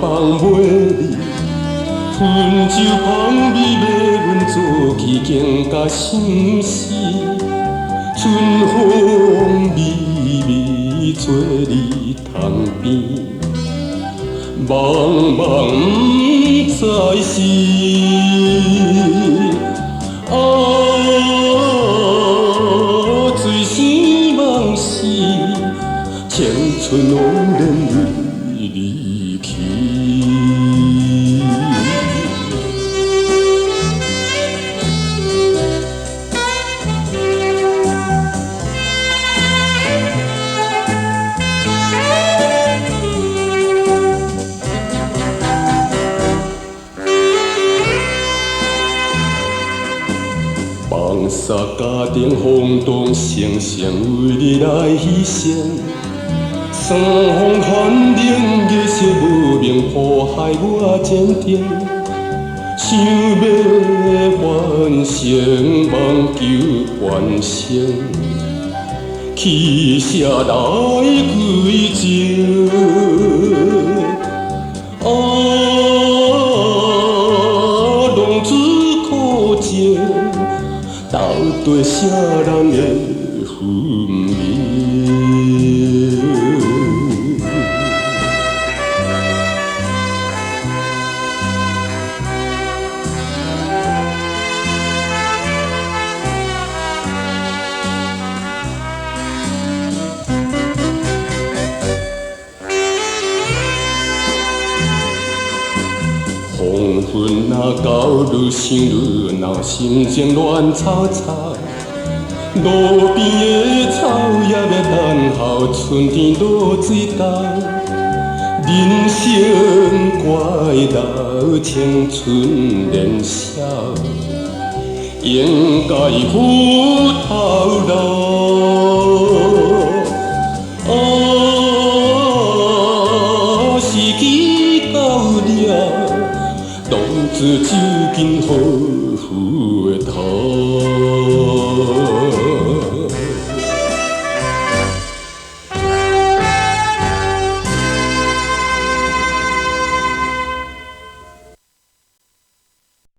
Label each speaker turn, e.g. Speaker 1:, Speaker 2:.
Speaker 1: 放袂离，温州芳味要阮做起经甲心事，春风微微做你窗边，茫茫不知是醉生梦死，青春枉然为离去。放下家庭风动，生生为你来牺牲。三风寒冷，月色无明，破害我坚定。想要完成，望求完成，去写来归情。浪子苦情。斗对啥人的分明？黄昏若到，愈想愈恼，心情乱糟糟。路边的草叶要等候，春天落水到。人生怪老，青春年少，应该赴头路。时机到了。浪子酒尽，予